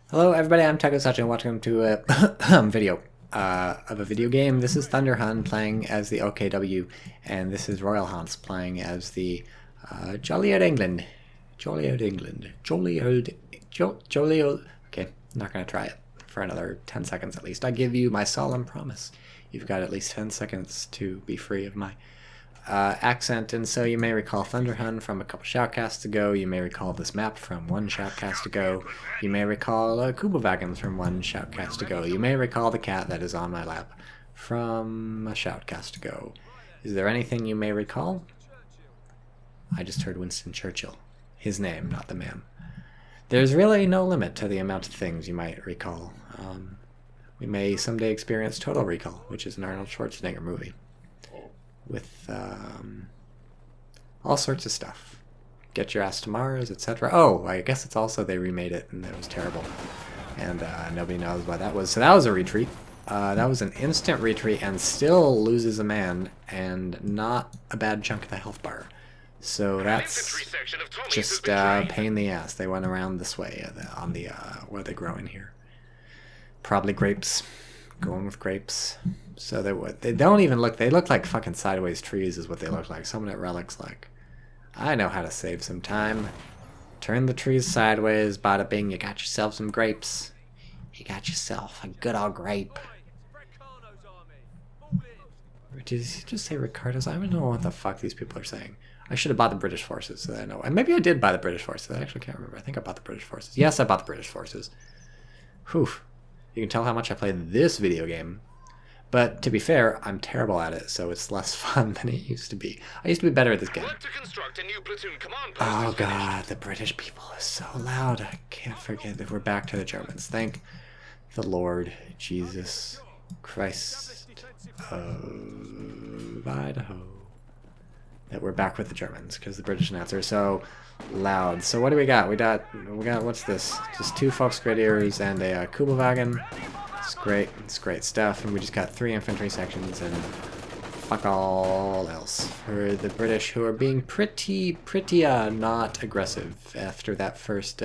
Hello everybody, I'm TychoCelchuuu and welcome to a video of a video game. This is Thunder Hun playing as the OKW, and this is Royal Hans playing as the Jolly Old England. Jolly Old England. Jolly old... Okay, I'm not going to try it for another 10 seconds at least. I give you my solemn promise. You've got at least 10 seconds to be free of my accent, and so you may recall Thunder Hun from a couple shoutcasts ago. You may recall this map from one shoutcast ago. You may recall Kubelwagens from one shoutcast ago. You may recall the cat that is on my lap from a shoutcast ago. Is there anything you may recall? I just heard Winston Churchill. His name, not the man. There's really no limit to the amount of things you might recall. We may someday experience Total Recall, which is an Arnold Schwarzenegger movie, with all sorts of stuff. Get Your Ass to Mars, etc. Oh, I guess it's also they remade it and it was terrible. And nobody knows why that was. So that was a retreat. That was an instant retreat and still loses a man and not a bad chunk of the health bar. So that's just pain in the ass. They went around this way on the, where they're growing here. Probably grapes. Going with grapes. So they don't even look, they look like fucking sideways trees is what they look like. Some of that relics like. I know how to save some time. Turn the trees sideways, bada bing, you got yourself some grapes. You got yourself a good old grape. Did he just say Ricardo's? I don't know what the fuck these people are saying. I should have bought the British forces, so that I know. And maybe I did buy the British forces. I actually can't remember. I think I bought the British forces. Yes, I bought the British forces. Whew. You can tell how much I played this video game. But to be fair, I'm terrible at it, so it's less fun than it used to be. I used to be better at this game. Oh god, the British people is so loud. I can't forget that we're back to the Germans. Thank the Lord Jesus Christ of Idaho that we're back with the Germans, because the British announcer is so loud. So what do we got? We got what's this? Just 2 Volksgrenadiers and a Kubelwagen. It's great stuff, and we just got 3 infantry sections and fuck all else for the British, who are being pretty not aggressive after that first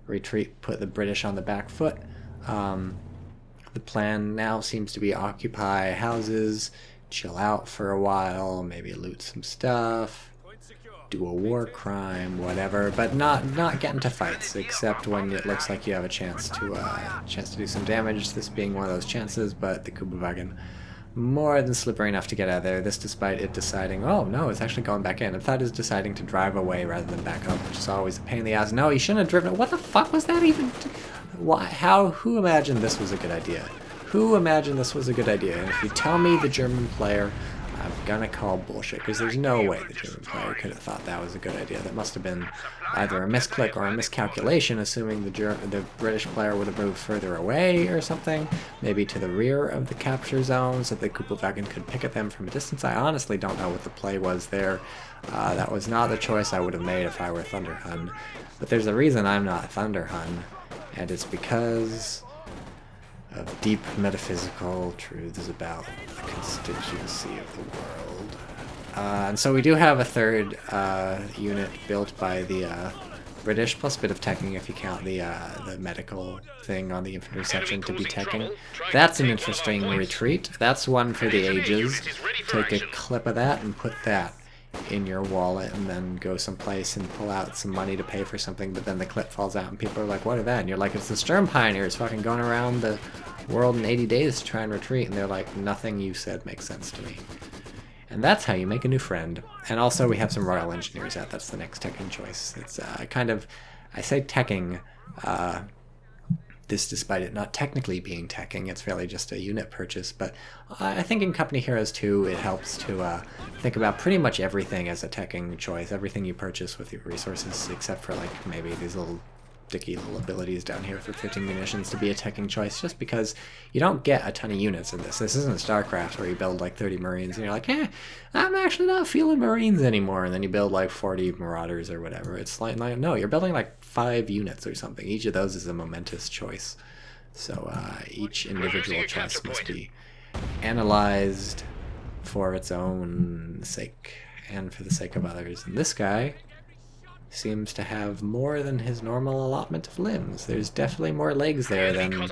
retreat put the British on the back foot. The plan now seems to be occupy houses, chill out for a while, maybe loot some stuff, do a war crime, whatever, but not get into fights, except when it looks like you have a chance to do some damage, this being one of those chances. But the Kubelwagen more than slippery enough to get out of there, this despite it deciding, oh no, it's actually going back in. I thought it was deciding to drive away rather than back up, which is always a pain in the ass. No, he shouldn't have driven. What the fuck was that even? Why? How? Who imagined this was a good idea? Who imagined this was a good idea? And if you tell me the German player, I'm gonna call bullshit, because there's no way the German player could have thought that was a good idea. That must have been either a misclick or a miscalculation, assuming the British player would have moved further away or something, maybe to the rear of the capture zone so that the Kubelwagen could pick at them from a distance. I honestly don't know what the play was there. That was not the choice I would have made if I were Thunder Hun. But there's a reason I'm not Thunder Hun, and it's because of deep metaphysical truths about the constituency of the world. And so we do have a third unit built by the British, plus a bit of teching if you count the medical thing on the infantry section to be teching. That's an interesting retreat. That's one for the ages. Take a clip of that and put that in your wallet and then go someplace and pull out some money to pay for something, but then the clip falls out and people are like, what are that? And you're like, it's the Sturm Pioneers fucking going around the world in 80 days to try and retreat, and they're like, nothing you said makes sense to me. And that's how you make a new friend. And also we have some Royal Engineers out. That's the next teching choice. It's I say teching, this despite it not technically being teching, it's really just a unit purchase, but I think in Company Heroes 2 it helps to think about pretty much everything as a teching choice, everything you purchase with your resources, except for like maybe these little dicky little abilities down here for 15 munitions to be a teching choice, just because you don't get a ton of units in this. This isn't StarCraft where you build like 30 Marines and you're like, I'm actually not feeling Marines anymore, and then you build like 40 Marauders or whatever. It's like no, you're building like 5 units or something. Each of those is a momentous choice. So each individual choice must be analyzed for its own sake and for the sake of others. And this guy seems to have more than his normal allotment of limbs. There's definitely more legs there than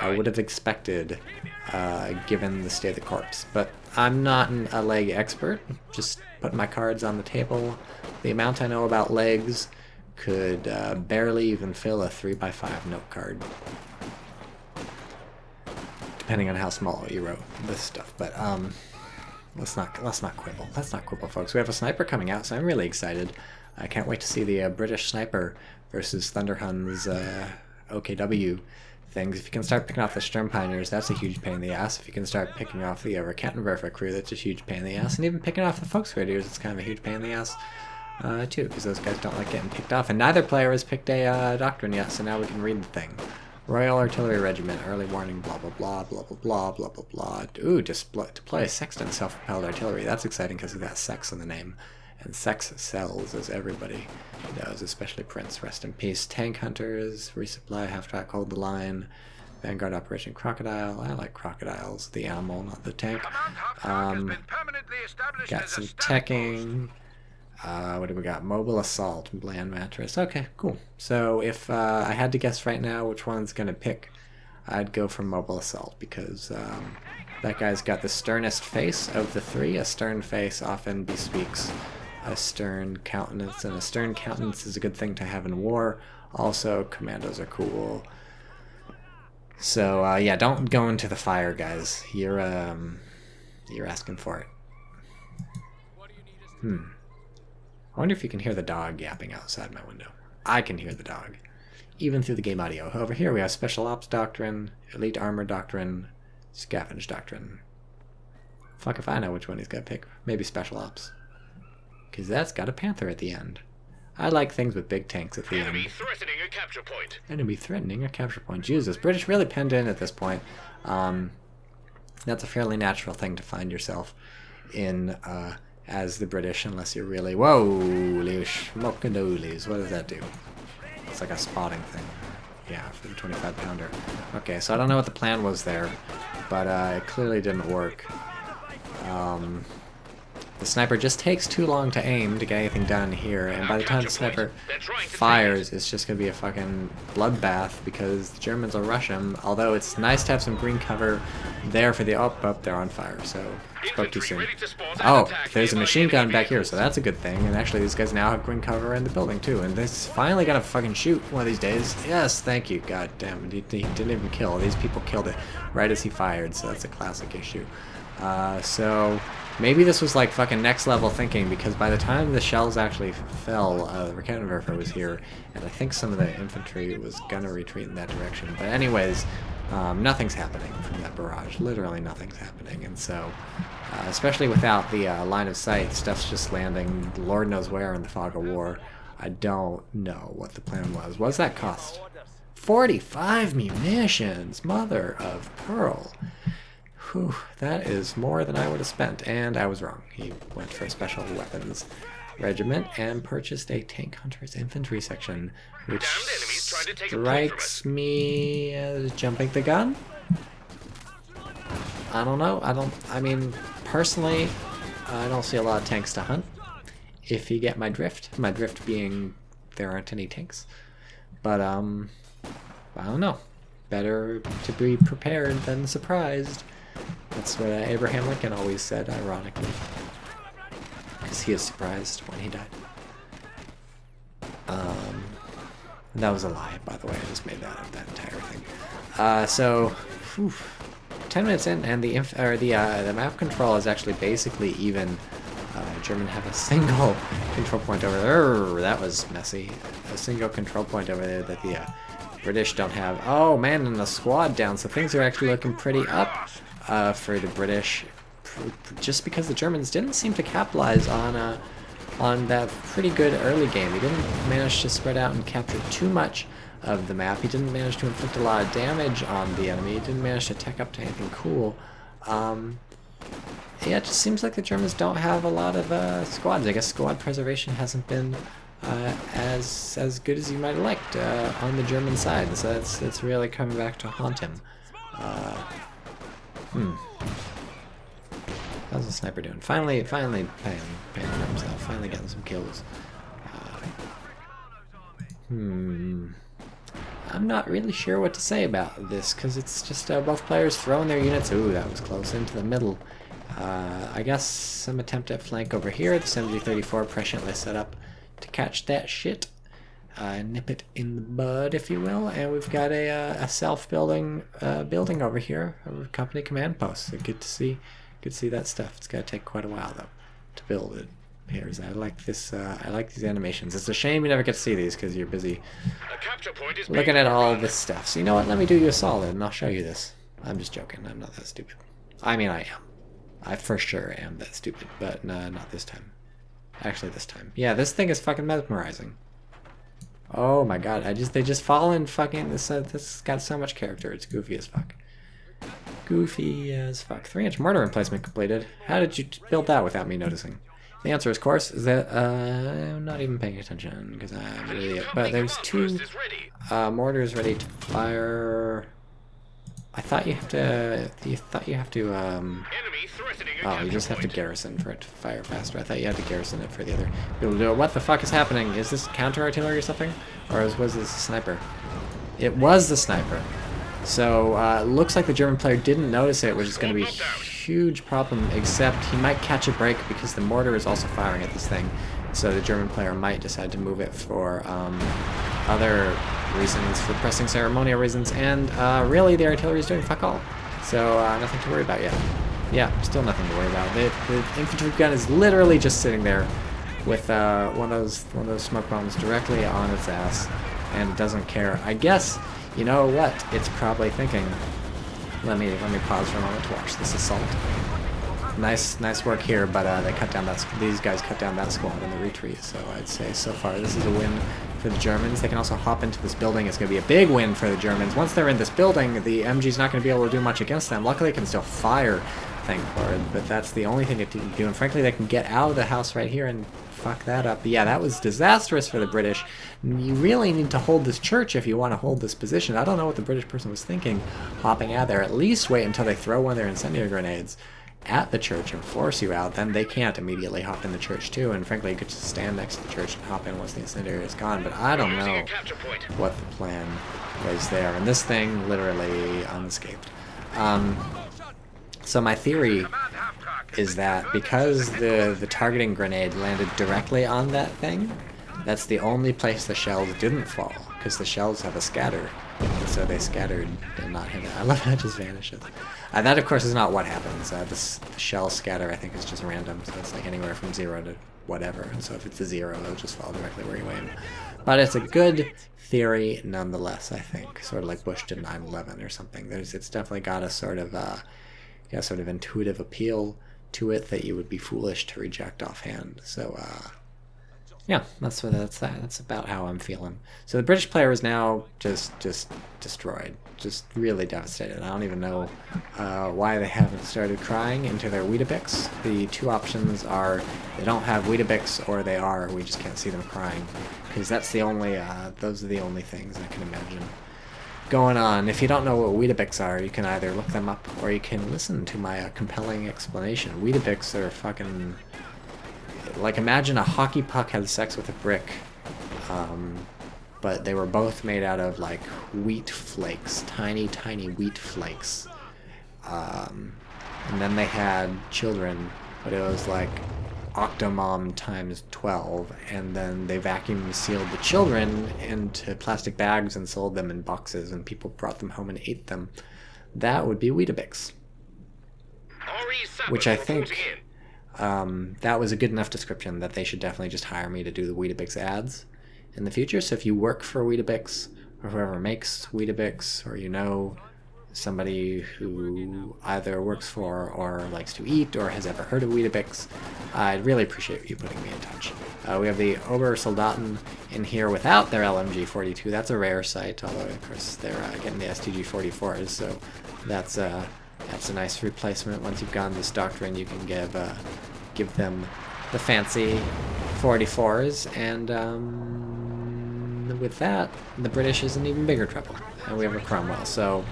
I would have expected, given the state of the corpse. But I'm not a leg expert, just putting my cards on the table. The amount I know about legs could barely even fill a 3x5 note card, depending on how small you wrote this stuff. But let's not quibble. Let's not quibble, folks. We have a sniper coming out, so I'm really excited. I can't wait to see the British sniper versus Thunderhun's OKW things. If you can start picking off the Sturm Pioneers, that's a huge pain in the ass. If you can start picking off the Raketenwerfer crew, that's a huge pain in the ass. And even picking off the Volksgrenadiers, it's kind of a huge pain in the ass, too, because those guys don't like getting picked off. And neither player has picked a doctrine yet, so now we can read the thing. Royal Artillery Regiment, early warning, blah, blah, blah, blah, blah, blah, blah, blah, blah. Ooh, deploy a Sexton self-propelled artillery. That's exciting because of that sex in the name. And sex sells, as everybody knows, especially Prince. Rest in peace. Tank Hunters, resupply, half-track, hold the line. Vanguard Operation Crocodile. I like crocodiles, the animal, not the tank. Got some teching. What do we got? Mobile Assault, Bland Mattress. Okay, cool. So if I had to guess right now which one's going to pick, I'd go for Mobile Assault, because that guy's got the sternest face of the three. A stern face often bespeaks a stern countenance, and a stern countenance is a good thing to have in war. Also, commandos are cool. So yeah, don't go into the fire, guys. You're asking for it. I wonder if you can hear the dog yapping outside my window. I can hear the dog, even through the game audio. Over here we have Special Ops Doctrine, Elite Armor Doctrine, Scavenge Doctrine. Fuck if I know which one he's gonna pick. Maybe Special Ops, because that's got a Panther at the end. I like things with big tanks at the end. Enemy threatening a capture point. Enemy threatening a capture point. Jesus, British really penned in at this point. That's a fairly natural thing to find yourself in as the British, unless you're really... Whoa, schmockadolies. What does that do? It's like a spotting thing. Yeah, for the 25-pounder. Okay, so I don't know what the plan was there, but it clearly didn't work. The sniper just takes too long to aim to get anything done here, and by the time the sniper fires, it's just going to be a fucking bloodbath, because the Germans will rush him, although it's nice to have some green cover there for the... Oh, they're on fire, so spoke too soon. Oh, there's a machine gun back here, so that's a good thing, and actually these guys now have green cover in the building too, and this is finally gonna fucking shoot one of these days. Yes, thank you, god damn it, he didn't even kill. These people killed it right as he fired, so that's a classic issue. So maybe this was like fucking next level thinking, because by the time the shells actually fell, the Raketenwerfer was here, and I think some of the infantry was gonna retreat in that direction. But anyways, nothing's happening from that barrage. Literally nothing's happening, and so, especially without the line of sight, stuff's just landing Lord knows where in the fog of war. I don't know what the plan was. What does that cost? 45 munitions! Mother of pearl. Whew, that is more than I would have spent, and I was wrong. He went for a special weapons regiment and purchased a Tank Hunter's infantry section, which strikes me as jumping the gun. I don't know. I mean, personally, I don't see a lot of tanks to hunt, if you get my drift. My drift being there aren't any tanks. But, I don't know. Better to be prepared than surprised. That's what Abraham Lincoln always said, ironically. Because he is surprised when he died. That was a lie, by the way. I just made that up, that entire thing. So, 10 minutes in, and the map control is actually basically even. German have a single control point over there. That was messy. A single control point over there that the British don't have. Oh man, and the squad down. So things are actually looking pretty up for the British, just because the Germans didn't seem to capitalize on that pretty good early game. He didn't manage to spread out and capture too much of the map. He didn't manage to inflict a lot of damage on the enemy. He didn't manage to tech up to anything cool. Yeah, it just seems like the Germans don't have a lot of squads. I guess squad preservation hasn't been as good as you might have liked on the German side. So it's really coming back to haunt him. How's the sniper doing? Finally paying for himself. Finally getting some kills. I'm not really sure what to say about this, because it's just both players throwing their units. Ooh, that was close into the middle. I guess some attempt at flank over here. The MG34 presciently set up to catch that shit. Nip it in the bud, if you will. And we've got a self-building building over here, a company command post. So good to see that stuff. It's got to take quite a while though to build it. Here's, I like this. I like these animations. It's a shame you never get to see these because you're busy looking at all this stuff. So you know what? Let me do you a solid, and I'll show you this. I'm just joking. I'm not that stupid. I mean, I am. I for sure am that stupid, but not this time. Actually, this time. Yeah, this thing is fucking mesmerizing. Oh my god! They just fall in fucking this. This got so much character. It's goofy as fuck. Goofy as fuck. 3-inch mortar emplacement completed. How did you build that without me noticing? The answer, of course, is that I'm not even paying attention because I'm an idiot. But there's 2 mortars ready to fire. I thought you have to. Oh, you just have to garrison for it to fire faster. I thought you had to garrison it for the other people to do it. What the fuck is happening? Is this counter artillery or something, or was this a sniper? It was the sniper. So it looks like the German player didn't notice it, which is going to be a huge problem, except he might catch a break because the mortar is also firing at this thing. So the German player might decide to move it for other reasons, for pressing ceremonial reasons, and really the artillery is doing fuck all. So nothing to worry about yet. Yeah, still nothing to worry about. The infantry gun is literally just sitting there with one of those smoke bombs directly on its ass, and doesn't care. I guess. You know what? It's probably thinking. Let me pause for a moment to watch this assault. Nice work here, but they cut down these guys cut down that squad in the retreat. So I'd say so far this is a win for the Germans. They can also hop into this building. It's going to be a big win for the Germans. Once they're in this building, the MG's not going to be able to do much against them. Luckily, they can still fire, thank Lord. But that's the only thing they can do. And frankly, they can get out of the house right here and fuck that up. But yeah, that was disastrous for the British. You really need to hold this church if you want to hold this position. I don't know what the British person was thinking, hopping out there. At least wait until they throw one of their incendiary grenades at the church and force you out. Then they can't immediately hop in the church too. And frankly, you could just stand next to the church and hop in once the incendiary is gone. But I don't know what the plan was there. And this thing literally unscathed. So my theory is that because the targeting grenade landed directly on that thing, that's the only place the shells didn't fall, because the shells have a scatter, and so they scattered and not hit it. I love how it just vanishes. That, of course, is not what happens. The shell scatter, I think, is just random, so it's like anywhere from 0 to whatever, and so if it's a 0, it'll just fall directly where you aim. But it's a good theory nonetheless, I think, sort of like Bush did 9/11 or something. It's definitely got a sort of intuitive appeal to it that you would be foolish to reject offhand. So yeah, that's about how I'm feeling. So the British player is now just destroyed, just really devastated. I don't even know why they haven't started crying into their Weetabix. The 2 options are they don't have Weetabix or they are. We just can't see them crying, because that's the only those are the only things I can imagine going on. If you don't know what Weetabix are, you can either look them up or you can listen to my compelling explanation. Weetabix are fucking, like, imagine a hockey puck had sex with a brick, but they were both made out of like wheat flakes, tiny wheat flakes, and then they had children, but it was like Octomom times 12, and then they vacuum sealed the children into plastic bags and sold them in boxes, and people brought them home and ate them. That would be Weetabix, which I think that was a good enough description that they should definitely just hire me to do the Weetabix ads in the future. So if you work for Weetabix, or whoever makes Weetabix, or you know somebody who either works for or likes to eat or has ever heard of Weetabix, I'd really appreciate you putting me in touch. We have the Obersoldaten in here without their LMG-42. That's a rare sight, although of course they're getting the STG-44s, so that's a nice replacement. Once you've gone this doctrine, you can give them the fancy 44s, and with that, the British is in even bigger trouble. And we have a Cromwell, so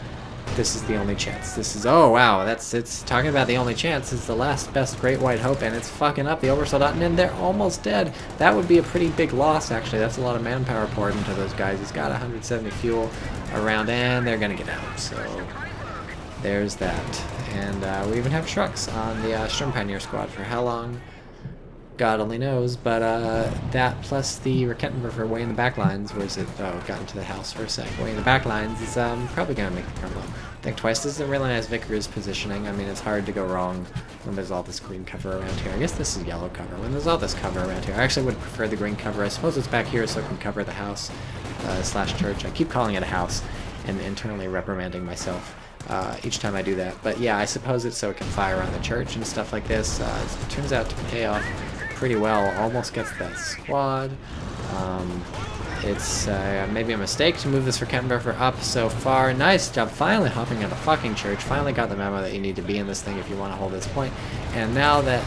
This is the only chance. This is, oh wow, it's talking about the only chance. It's the last best Great White Hope, and it's fucking up the Obersoldaten, and they're almost dead. That would be a pretty big loss, actually. That's a lot of manpower poured into those guys. He's got 170 fuel around, and they're gonna get out. So there's that. And we even have trucks on the Sturmpioneer squad. For how long? God only knows, but that plus the Raketenwerfer way in the back lines, where is it? Oh, it got into the house for a sec. Way in the back lines is probably going to make the Cromwell. Think twice. This is a really nice Vickers positioning. I mean, it's hard to go wrong when there's all this green cover around here. I guess this is yellow cover. When there's all this cover around here, I actually would prefer the green cover. I suppose it's back here so it can cover the house slash church. I keep calling it a house and internally reprimanding myself each time I do that. But yeah, I suppose it's so it can fire around the church and stuff like this. It turns out to pay off pretty well. Almost gets that squad. It's maybe a mistake to move this Raketenwerfer up so far. Nice job finally hopping at the fucking church. Finally got the memo that you need to be in this thing if you want to hold this point. And now that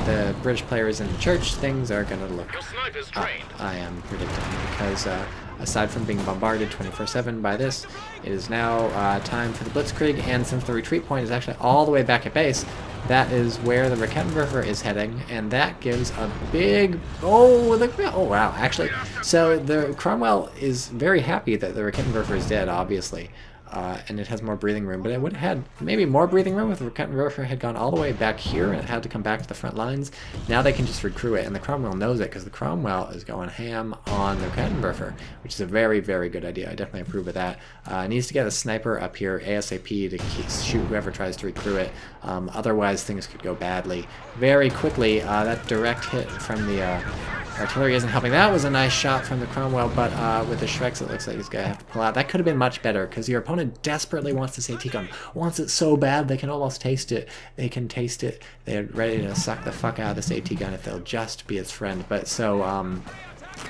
the British players in the church, things are going to look up, I am predicting, because aside from being bombarded 24/7 by this, it is now time for the Blitzkrieg, and since the retreat point is actually all the way back at base, that is where the Raketenwerfer is heading, and that gives a big... Oh, wow, actually. So the Cromwell is very happy that the Raketenwerfer is dead, obviously. And it has more breathing room, but it would have had maybe more breathing room if the Raketenwerfer had gone all the way back here and it had to come back to the front lines. Now they can just recruit it, and the Cromwell knows it, because the Cromwell is going ham on the Raketenwerfer, which is a very, very good idea. I definitely approve of that. Needs to get a sniper up here ASAP to shoot whoever tries to recruit it. Otherwise, things could go badly very quickly. That direct hit from the artillery isn't helping. That was a nice shot from the Cromwell, but with the Shreks, it looks like he's going to have to pull out. That could have been much better, because your opponent desperately wants this AT gun. Wants it so bad, they can almost taste it. They can taste it. They're ready to suck the fuck out of this AT gun if they'll just be its friend. But so,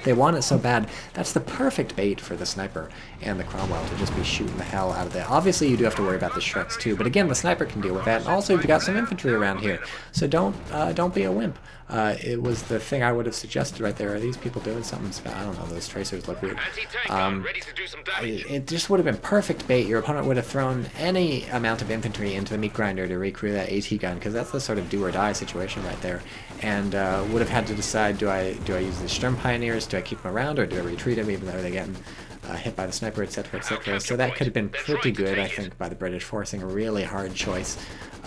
they want it so bad. That's the perfect bait for the sniper and the Cromwell to just be shooting the hell out of it. Obviously, you do have to worry about the Shreks too, but again, the sniper can deal with that. And also, you've got some infantry around here, so don't be a wimp. It was the thing I would have suggested right there. Are these people doing something special? I don't know. Those tracers look weird. It just would have been perfect bait. Your opponent would have thrown any amount of infantry into the meat grinder to recreate that AT gun, because that's the sort of do or die situation right there. And would have had to decide: do I use the Sturmpioneers? Do I keep them around, or do I retreat them even though they're getting hit by the sniper, etc., etc.? So that could have been pretty good, I think, by the British, forcing a really hard choice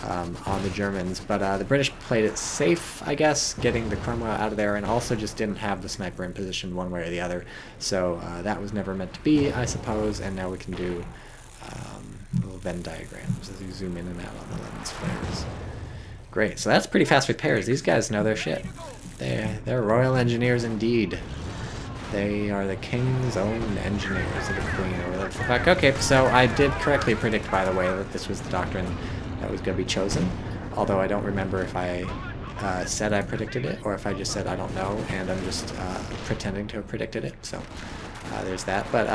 on the Germans. But the British played it safe, I guess, getting the Cromwell out of there, and also just didn't have the sniper in position one way or the other. So that was never meant to be, I suppose. And now we can do little Venn diagrams as you zoom in and out on the lens flares. Great. So that's pretty fast repairs. These guys know their shit. They're Royal Engineers indeed. They are the king's own engineers of the queen or whatever the fuck. Okay, so I did correctly predict, by the way, that this was the doctrine that was going to be chosen. Although I don't remember if I said I predicted it, or if I just said I don't know, and I'm just pretending to have predicted it. So there's that. But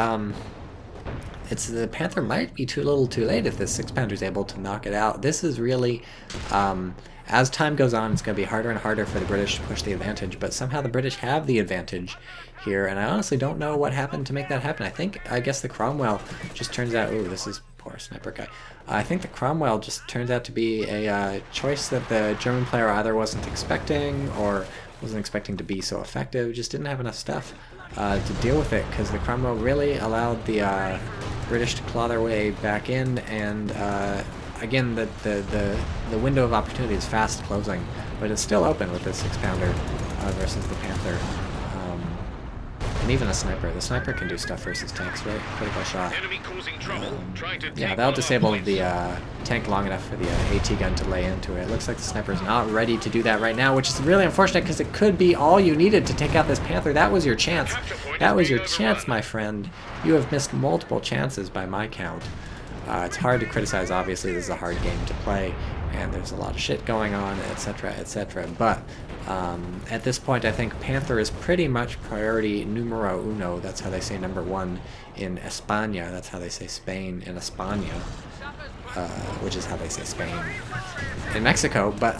it's the Panther might be too little too late if this 6-pounder is able to knock it out. This is really... as time goes on, it's going to be harder and harder for the British to push the advantage, but somehow the British have the advantage here, and I honestly don't know what happened to make that happen. I guess the Cromwell just turns out... Ooh, this is poor sniper guy. I think the Cromwell just turns out to be a choice that the German player either wasn't expecting, or wasn't expecting to be so effective, just didn't have enough stuff to deal with it, because the Cromwell really allowed the British to claw their way back in, and again, the window of opportunity is fast closing, but it's still open with this 6-pounder versus the Panther. And even a sniper. The sniper can do stuff versus tanks, right? Critical shot. Yeah, that'll disable the tank long enough for the AT gun to lay into it. It looks like the sniper's not ready to do that right now, which is really unfortunate, because it could be all you needed to take out this Panther. That was your chance. That was your chance, my friend. You have missed multiple chances by my count. It's hard to criticize. Obviously, this is a hard game to play, and there's a lot of shit going on, etc., etc. But at this point, I think Panther is pretty much priority numero uno. That's how they say number one in España. That's how they say Spain in España, which is how they say Spain in Mexico. But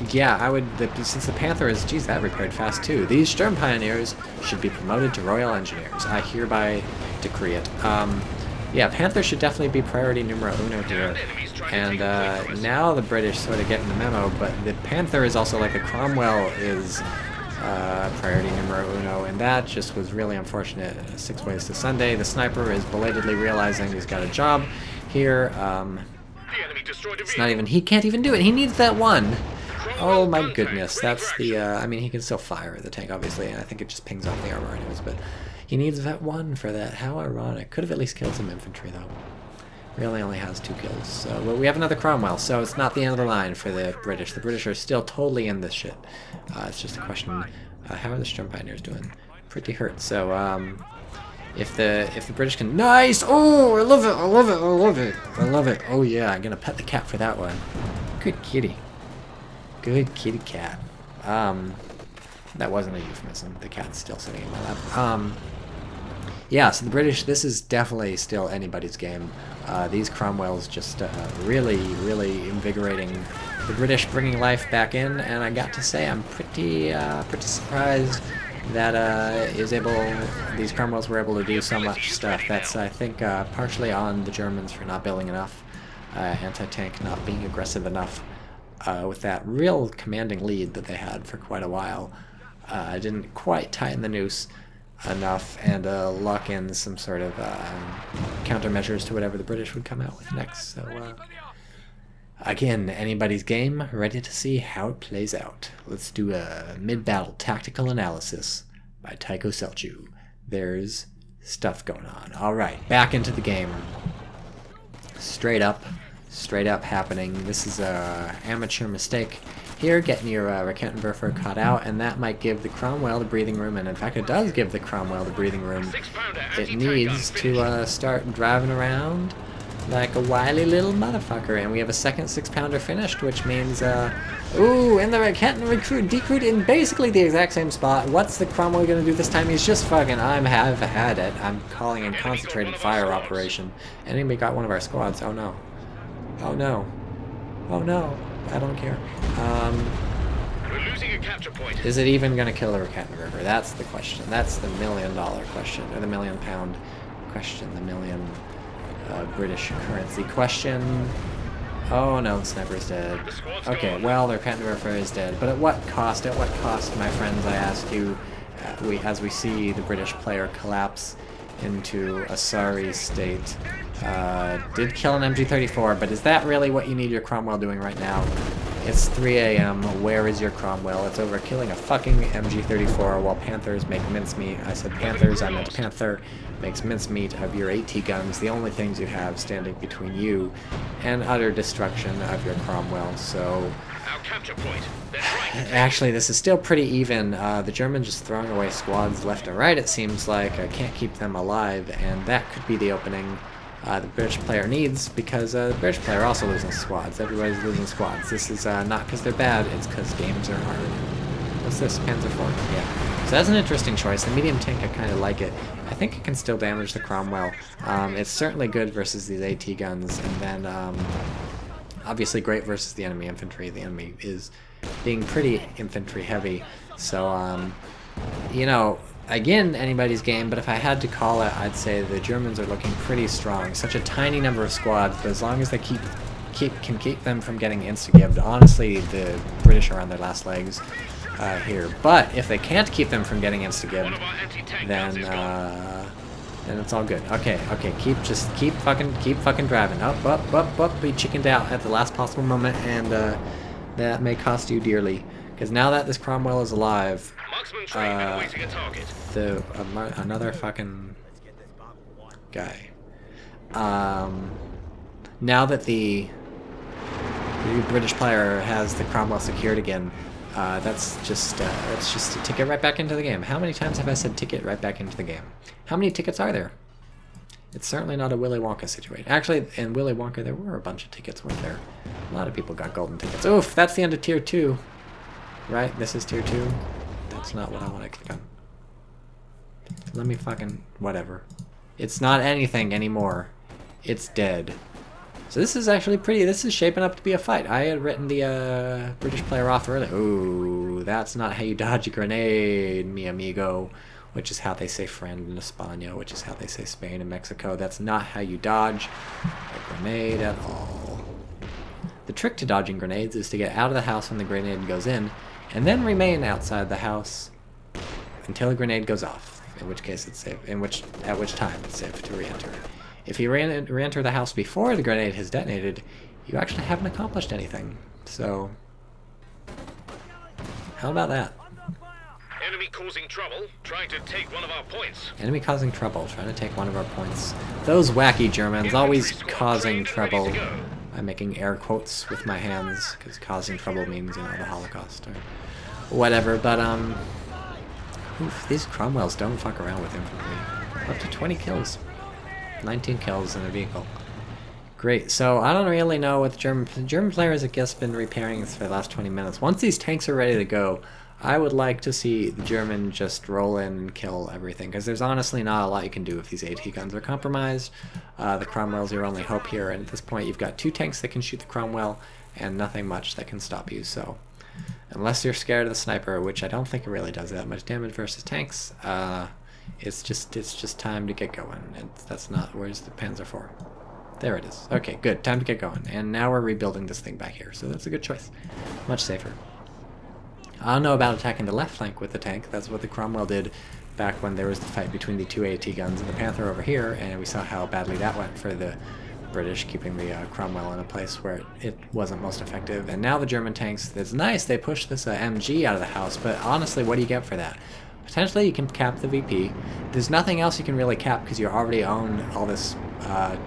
yeah, I would, since the Panther is, geez, that repaired fast too. These Sturmpioneers should be promoted to Royal Engineers. I hereby decree it. Yeah, Panther should definitely be priority numero uno here. And now the British sort of getting the memo, but the Panther is also like the Cromwell is priority numero uno, and that just was really unfortunate. 6 ways to Sunday. The sniper is belatedly realizing he's got a job here. It's not even, he can't even do it. He needs that one. Oh my goodness, that's the, I mean, he can still fire the tank, obviously, and I think it just pings off the armor anyways, but he needs that one for that. How ironic. Could have at least killed some infantry, though. Really only has 2 kills. So, but we have another Cromwell, so it's not the end of the line for the British. The British are still totally in this shit. It's just a question, how are the Strum Pioneers doing? Pretty hurt. So, if the British can... Nice! Oh, I love it, I love it, I love it. I love it. Oh yeah, I'm gonna pet the cat for that one. Good kitty. Good kitty cat. That wasn't a euphemism. The cat's still sitting in my lap. Yeah, so the British, this is definitely still anybody's game. These Cromwells just really, really invigorating the British, bringing life back in, and I got to say I'm pretty surprised that these Cromwells were able to do so much stuff. That's, I think, partially on the Germans for not building enough anti-tank, not being aggressive enough with that real commanding lead that they had for quite a while. Didn't quite tighten the noose enough and lock in some sort of countermeasures to whatever the British would come out with next. So again, anybody's game, ready to see how it plays out. Let's do a mid-battle tactical analysis by TychoCelchuuu. There's stuff going on. Alright, back into the game. Straight up happening. This is a amateur mistake here, getting your Raketenwerfer caught out, and that might give the Cromwell the breathing room, and in fact it does give the Cromwell the breathing room. It needs to start driving around like a wily little motherfucker, and we have a second 6-pounder finished, which means, ooh, and the Raketen decruit in basically the exact same spot. What's the Cromwell gonna do this time? He's just fucking, I've had it. I'm calling in concentrated fire operation. Anybody got one of our squads? Oh no. Oh no. Oh no. I don't care. We're losing a capture point. Is it even going to kill the Raketenwerfer? That's the question. That's the $1 million question, or the £1 million question, the million British currency question. Oh no, the sniper's dead. Okay, well, the Raketenwerfer is dead, but at what cost? At what cost, my friends? I ask you. As we see the British player collapse into a sorry state. Did kill an MG34, but is that really what you need your Cromwell doing right now? It's 3 a.m. Where is your Cromwell? It's over killing a fucking MG34 while Panthers make mincemeat. I said Panthers, I meant Panther. Makes mincemeat of your AT guns, the only things you have standing between you and utter destruction of your Cromwell. So Our capture point. That's right. actually, this is still pretty even. The Germans just throwing away squads left and right, it seems like. I can't keep them alive, and that could be the opening the British player needs, because the British player are also losing squads. Everybody's losing squads. This is not because they're bad, it's because games are hard. What's this? Panzer IV? Yeah. So that's an interesting choice. The medium tank, I kind of like it. I think it can still damage the Cromwell. It's certainly good versus these AT guns, and then obviously great versus the enemy infantry. The enemy is being pretty infantry heavy, so you know, again, anybody's game, but if I had to call it, I'd say the Germans are looking pretty strong. Such a tiny number of squads, but as long as they can keep them from getting insta-gibbed, honestly, the British are on their last legs here. But if they can't keep them from getting insta-gibbed, then it's all good. Okay, keep fucking driving. Up. Be chickened out at the last possible moment, and that may cost you dearly. Because now that this Cromwell is alive, another fucking guy. Now that the British player has the Cromwell secured again, that's just a ticket right back into the game. How many times have I said ticket right back into the game? How many tickets are there? It's certainly not a Willy Wonka situation. Actually, in Willy Wonka, there were a bunch of tickets, weren't there? A lot of people got golden tickets. Oof, that's the end of Tier 2. Right? This is Tier 2. That's not what I want to click on. Let me fucking... whatever. It's not anything anymore. It's dead. So this is actually pretty... This is shaping up to be a fight. I had written the British player off earlier. Ooh, that's not how you dodge a grenade, mi amigo. which is how they say friend in España, which is how they say Spain and Mexico. That's not how you dodge a grenade at all. The trick to dodging grenades is to get out of the house when the grenade goes in, and then remain outside the house until the grenade goes off, in which case it's safe, at which time it's safe to re-enter. If you re-enter the house before the grenade has detonated, you actually haven't accomplished anything. So, how about that? Enemy causing trouble, trying to take one of our points. Enemy causing trouble, trying to take one of our points. Those wacky Germans, always causing trouble. I'm making air quotes with my hands, because causing trouble means, you know, the Holocaust or whatever, but, oof, these Cromwells don't fuck around with infantry. Up to 20 kills. 19 kills in a vehicle. Great, so I don't really know what the German players, I guess, been repairing for the last 20 minutes. Once these tanks are ready to go, I would like to see the German just roll in and kill everything, because there's honestly not a lot you can do if these AT guns are compromised. The Cromwell's your only hope here, and at this point you've got 2 tanks that can shoot the Cromwell, and nothing much that can stop you, so... Unless you're scared of the sniper, which I don't think it really does that much damage versus tanks, it's just time to get going. That's not... Where's the Panzer IV? There it is. Okay, good. Time to get going. And now we're rebuilding this thing back here, so that's a good choice. Much safer. I don't know about attacking the left flank with the tank. That's what the Cromwell did back when there was the fight between the 2 AT guns and the Panther over here, and we saw how badly that went for the British, keeping the Cromwell in a place where it wasn't most effective. And now the German tanks, it's nice, they pushed this MG out of the house, but honestly, what do you get for that? Potentially you can cap the VP. There's nothing else you can really cap because you already own all this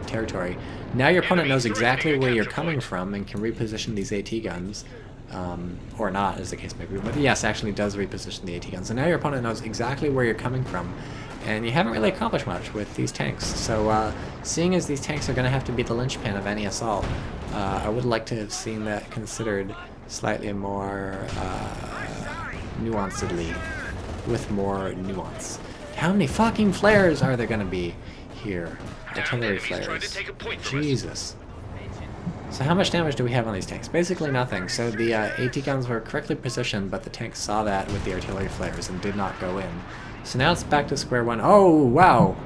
territory. Now your opponent knows exactly where you're coming from and can reposition these AT guns. Or not, as the case may be. But yes, actually does reposition the AT guns. So now your opponent knows exactly where you're coming from. And you haven't really accomplished much with these tanks. So seeing as these tanks are going to have to be the linchpin of any assault, I would like to have seen that considered slightly more nuancedly, with more nuance. How many fucking flares are there going to be here? Artillery flares. Jesus. So how much damage do we have on these tanks? Basically nothing. So the AT guns were correctly positioned, but the tanks saw that with the artillery flares and did not go in. So now it's back to square one. Oh, wow.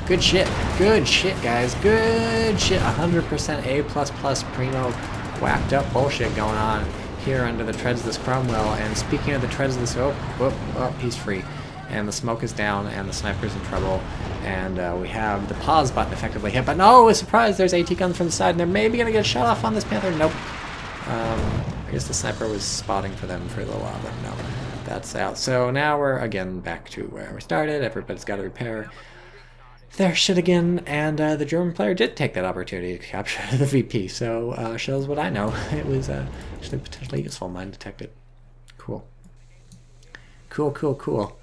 Good shit. Good shit, guys. Good shit. 100% A++ primo whacked up bullshit going on here under the treads of this Cromwell. And speaking of the treads of this... Oh, he's free. And the smoke is down, and the sniper's in trouble. And we have the pause button effectively hit. But no, surprise, there's AT guns from the side, and they're maybe going to get shot off on this Panther. Nope. I guess the sniper was spotting for them for a little while, but no. That's out. So now we're again back to where we started. Everybody's got to repair their shit again, and the German player did take that opportunity to capture the VP. So shows what I know. It was actually potentially useful. Mine detected. Cool. Cool, cool, cool.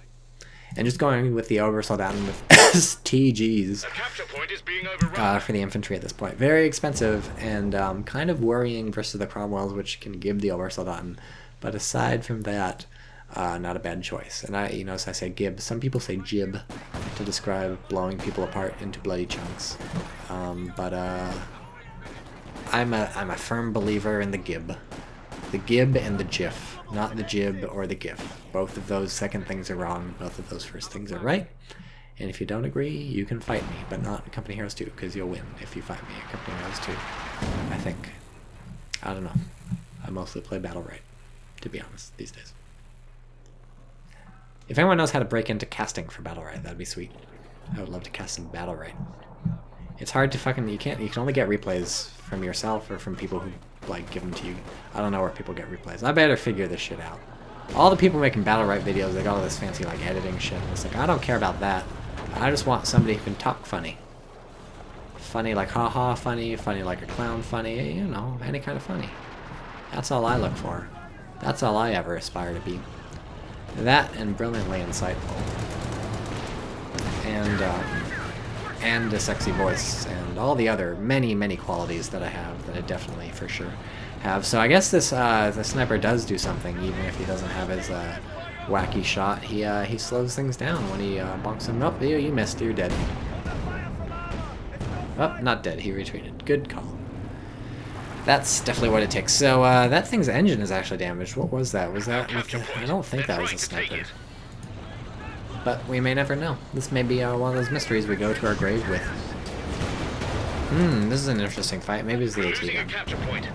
And just going with the Obersoldaten with TGs for the infantry at this point. Very expensive and kind of worrying versus the Cromwells, which can give the Obersoldaten. But aside from that, not a bad choice. And I say gib. Some people say jib to describe blowing people apart into bloody chunks. But I'm a firm believer in the gib. The gib and the gif, not the jib or the gif. Both of those second things are wrong. Both of those first things are right. And if you don't agree, you can fight me, but not Company Heroes 2, because you'll win if you fight me at Company Heroes 2. I think. I don't know. I mostly play Battle Right, to be honest, these days. If anyone knows how to break into casting for Battle Right, that'd be sweet. I would love to cast some Battle Right. It's hard to fucking... You can only get replays from yourself or from people who, like, give them to you. I don't know where people get replays. I better figure this shit out. All the people making Battle Right videos, they got all this fancy, like, editing shit. It's like, I don't care about that. I just want somebody who can talk funny. Funny like haha funny, funny like a clown funny, you know, any kind of funny. That's all I look for. That's all I ever aspire to be. That and brilliantly insightful. And a sexy voice, and all the other many, many qualities that I have that I definitely, for sure, have. So I guess this the sniper does do something, even if he doesn't have his wacky shot. He slows things down when he bonks him. Oh, you missed. You're dead. Oh, not dead. He retreated. Good call. That's definitely what it takes. So that thing's engine is actually damaged. What was that? Was that with the... I don't think that was a sniper. But we may never know. This may be one of those mysteries we go to our grave with. This is an interesting fight. Maybe it's the AT Losing a gun. capture point.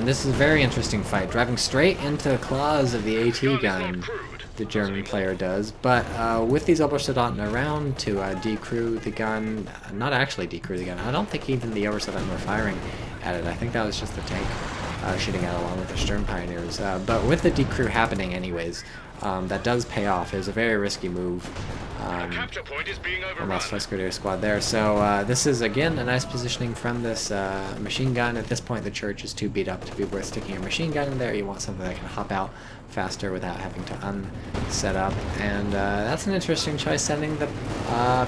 This is a very interesting fight. Driving straight into the claws of the AT Gun is gun, not crewed. the German player does. But with these Obersoldaten around to decrew the gun, not actually decrew the gun. I don't think even the Obersoldaten were firing at it. I think that was just the tank shooting out along with the Sturm Pioneers. But with the decrew happening anyways, that does pay off. It was a very risky move. A capture point is being overrun. Almost First Grenadier Squad there. So this is, again, a nice positioning from this machine gun. At this point, the church is too beat up to be worth sticking a machine gun in there. You want something that can hop out faster without having to unset up. And that's an interesting choice, sending the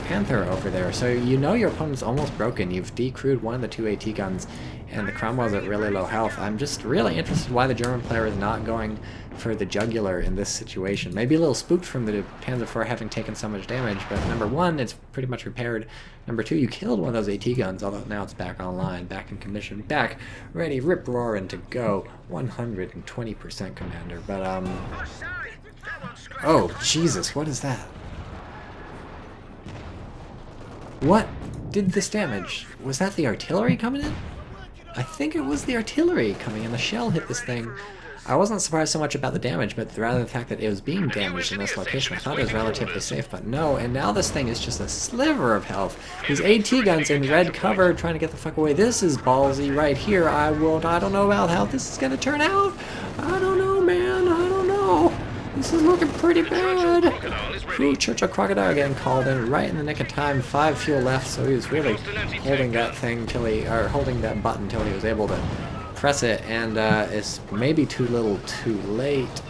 Panther over there. So you know your opponent's almost broken. You've decrewed one of the two AT guns, and the Cromwell's at really low health. I'm just really interested why the German player is not going for the jugular in this situation. Maybe a little spooked from the Panzer IV having taken so much damage, but number one, it's pretty much repaired. Number two, you killed one of those AT guns, although now it's back online, back in condition, back, ready, rip-roaring to go. 120% commander, but oh, Jesus, what is that? What did this damage? Was that the artillery coming in? I think it was the artillery coming in. The shell hit this thing. I wasn't surprised so much about the damage, but rather the fact that it was being damaged in this location. I thought it was relatively safe, but no. And now this thing is just a sliver of health. These AT guns in red cover trying to get the fuck away. This is ballsy right here. I don't know about how this is going to turn out. I don't know, man. I don't know. This is looking pretty bad. Ooh, Churchill Crocodile getting called in right in the nick of time. 5 fuel left, so he was really holding that thing till holding that button till he was able to press it, and it's maybe too little too late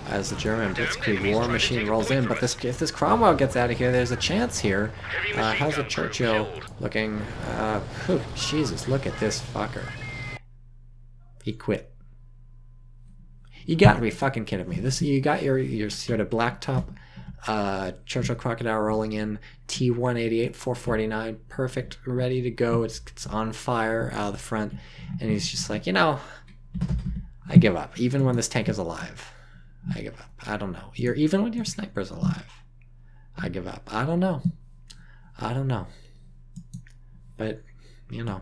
as the German Blitzkrieg war machine rolls in. But if this Cromwell gets out of here, there's a chance here. How's the Churchill looking? Jesus, look at this fucker. He quit. You gotta be fucking kidding me. You got your sort of blacktop Churchill Crocodile rolling in, T-188, 449, perfect, ready to go. It's on fire out of the front, and he's just like, you know, I give up. Even when this tank is alive, I give up. I don't know. Even when your sniper's alive, I give up. I don't know. But, you know,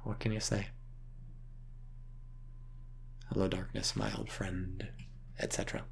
what can you say? Hello, darkness, my old friend, etc.